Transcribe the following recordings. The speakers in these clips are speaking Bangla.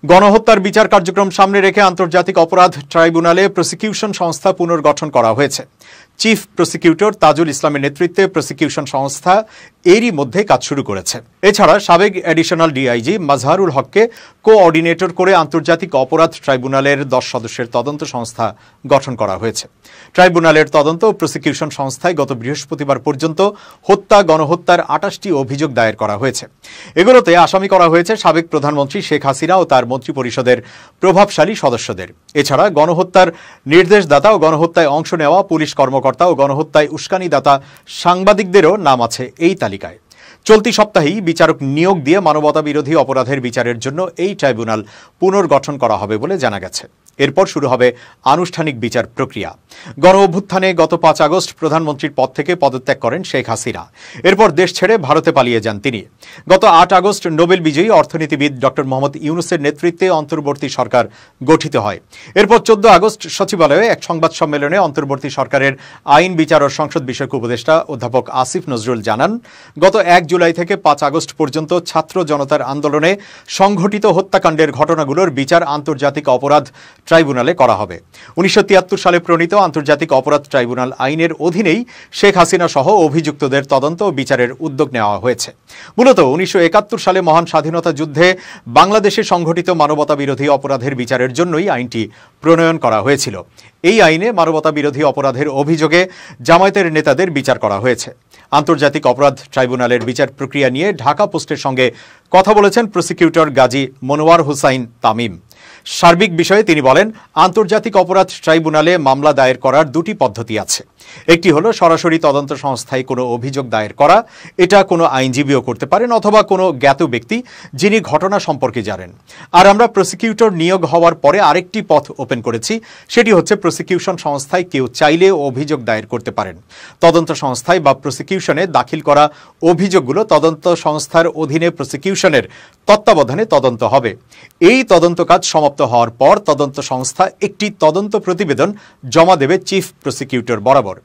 গণহত্যার বিচার কার্যক্রম সামনে রেখে আন্তর্জাতিক অপরাধ ট্রাইব্যুনালে প্রসিকিউশন সংস্থা পুনর্গঠন করা হয়েছে। চিফ প্রসিকিউটর তাজুল ইসলামের নেতৃত্বে প্রসিকিউশন সংস্থা এরই মধ্যে কাজ শুরু করেছে। এছাড়া সাবেক অ্যাডিশনাল ডিআইজি মাজহারুল হককে কোঅর্ডিনেটর করে আন্তর্জাতিক অপরাধ ট্রাইব্যুনালের 10 সদস্যের তদন্ত সংস্থা গঠন করা হয়েছে। ট্রাইব্যুনালের তদন্ত প্রসিকিউশন সংস্থায় গত বৃহস্পতিবার পর্যন্ত গণহত্যার 28টি অভিযোগ দায়ের করা হয়েছে। এগুলোতে আসামি করা হয়েছে সাবেক প্রধানমন্ত্রী শেখ হাসিনা ও তার মন্ত্রিপরিষদের প্রভাবশালী সদস্যদের। এছাড়া গণহত্যার নির্দেশদাতা ও গণহত্যায় অংশ নেওয়া পুলিশ কর্মকর্তা ও গণহত্যায় উস্কানিদাতা সাংবাদিকদেরও নাম আছে এই তালিকায়। চলতি সপ্তাহেই বিচারক নিয়োগ দিয়ে মানবতা বিরোধী অপরাধের বিচারের জন্য এই ট্রাইব্যুনাল পুনর্গঠন করা হবে বলে জানা গেছে। এরপর শুরু হবে আনুষ্ঠানিক বিচার প্রক্রিয়া। গণ অভ্যুত্থানে গত 5 আগস্ট প্রধানমন্ত্রীর পদ থেকে পদত্যাগ করেন শেখ হাসিনা। এরপর দেশ ছেড়ে ভারতে পালিয়ে যান তিনি। গত 8 আগস্ট নোবেল বিজয়ী অর্থনীতিবিদ ডক্টর মোহাম্মদ ইউনূসের নেতৃত্বে অন্তর্বর্তী সরকার গঠিত হয়। এরপর 14 আগস্ট সচিবালয়ে এক সংবাদ সম্মেলনে অন্তর্বর্তী সরকারের আইন বিচার ও সংসদ বিষয়ক উপদেষ্টা অধ্যাপক আসিফ নজরুল জানান, গত 1 জুলাই থেকে 5 আগস্ট পর্যন্ত ছাত্র জনতার আন্দোলনে সংঘটিত হত্যাকাণ্ডের ঘটনাগুলোর বিচার আন্তর্জাতিক অপরাধ ট্রাইব্যুনালে করা হবে। 1973 সালে প্রণীত আন্তর্জাতিক অপরাধ ট্রাইব্যুনাল আইনের অধীনেই শেখ হাসিনা সহ অভিযুক্তদের তদন্ত ও বিচারের উদ্যোগ নেওয়া হয়েছে। মূলত 1971 সালে মহান স্বাধীনতা যুদ্ধে বাংলাদেশে সংঘটিত মানবতা বিরোধী অপরাধের বিচারের জন্যই আইনটি প্রণয়ন করা হয়েছিল। এই আইনে মানবতা বিরোধী অপরাধের অভিযোগে জামায়াতের নেতাদের বিচার করা হয়েছে। আন্তর্জাতিক অপরাধ ট্রাইব্যুনালের বিচার প্রক্রিয়া নিয়ে ঢাকা পোস্টের সঙ্গে কথা বলেছেন প্রসিকিউটর গাজী মনোয়ার হোসাইন তামিম। সার্বিক বিষয়ে তিনি বলেন, আন্তর্জাতিক অপরাধ ট্রাইব্যুনালে মামলা দায়ের করার 2টি পদ্ধতি আছে। একটি হলো সরাসরি তদন্ত সংস্থায় কোনো অভিযোগ দায়ের করা, এটা কোনো আইনজীবীও করতে পারেন অথবা কোনো জ্ঞাত ব্যক্তি যিনি ঘটনা সম্পর্কে জানেন। আর আমরা প্রসিকিউটর নিয়োগ হওয়ার পরে আরেকটি পথ ওপেন করেছি, সেটি হচ্ছে প্রসিকিউশন সংস্থায় কেউ চাইলে অভিযোগ দায়ের করতে পারেন। তদন্ত সংস্থায় বা প্রসিকিউশনে দাখিল করা অভিযোগগুলো তদন্ত সংস্থার অধীনে প্রসিকিউশনের তত্ত্বাবধানে তদন্ত হবে। এই তদন্ত কাজ সমাপ্ত হওয়ার পর তদন্ত সংস্থা একটি তদন্ত প্রতিবেদন জমা দেবে চিফ প্রসিকিউটর বরাবর।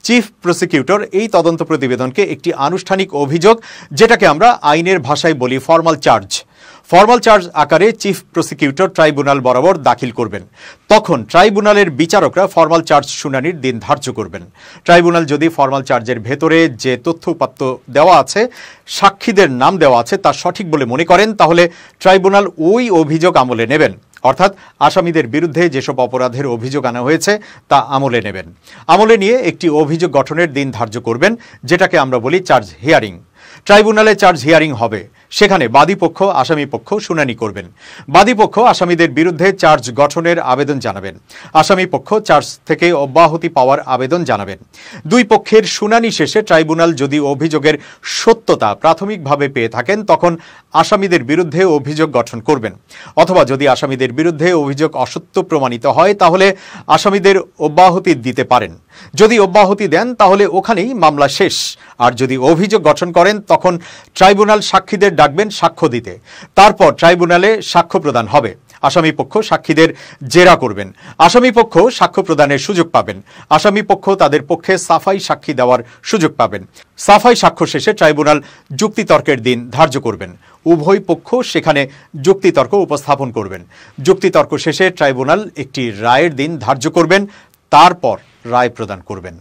চিফ প্রসিকিউটর এই তদন্ত প্রতিবেদনকে একটি আনুষ্ঠানিক অভিযোগ, যেটাকে আমরা আইনের ভাষায় বলি ফর্মাল চার্জ আকারে চিফ প্রসিকিউটর ট্রাইব্যুনাল বরাবর দাখিল করবেন। তখন ট্রাইব্যুনালের বিচারকরা ফর্মাল চার্জ শুনানির দিন ধার্য করবেন। ট্রাইব্যুনাল যদি ফর্মাল চার্জের ভেতরে যে তথ্য উপাত্ত দেওয়া আছে, সাক্ষীদের নাম দেওয়া আছে, তা সঠিক বলে মনে করেন, তাহলে ট্রাইব্যুনাল ওই অভিযোগ আমলে নেবেন। অর্থাৎ আসামিদের বিরুদ্ধে যেসব অপরাধের অভিযোগ আনা হয়েছে তা আমলে নেবেন। আমলে নিয়ে একটি অভিযোগ গঠনের দিন ধার্য করবেন, যেটাকে আমরা বলি চার্জ হিয়ারিং। ট্রাইব্যুনালে চার্জ হিয়ারিং হবে। সেখানে বাদীপক্ষ আসামি পক্ষ শুনানি করবেন। বাদীপক্ষ আসামিদের বিরুদ্ধে চার্জ গঠনের আবেদন জানাবেন। আসামি পক্ষ চার্জ থেকে অব্যাহতি পাওয়ার আবেদন জানাবেন। দুই পক্ষের শুনানি শেষে ট্রাইব্যুনাল যদি অভিযোগের সত্যতা প্রাথমিকভাবে পেয়ে থাকেন, তখন আসামিদের বিরুদ্ধে অভিযোগ গঠন করবেন। অথবা যদি আসামিদের বিরুদ্ধে অভিযোগ অসত্য প্রমাণিত হয়, তাহলে আসামিদের অব্যাহতি দিতে পারেন। যদি অব্যাহতি দেন, তাহলে ওখানেই মামলা শেষ। আর যদি অভিযোগ গঠন করেন, তখন ট্রাইব্যুনাল সাক্ষীদের ডাকবেন সাক্ষ্য দিতে। তারপর ট্রাইব্যুনালে সাক্ষ্য প্রদান হবে। আসামি পক্ষ সাক্ষীদের জেরা করবেন। আসামি পক্ষ সাক্ষ্য প্রদানের সুযোগ পাবেন। আসামি পক্ষ তাদের পক্ষে সাফাই সাক্ষী দেওয়ার সুযোগ পাবেন। সাফাই সাক্ষ্য শেষে ট্রাইব্যুনাল যুক্তিতর্কের দিন ধার্য করবেন। উভয় পক্ষ সেখানে যুক্তিতর্ক উপস্থাপন করবেন। যুক্তিতর্ক শেষে ট্রাইব্যুনাল একটি রায়ের দিন ধার্য করবেন, তারপর রায় প্রদান করবেন।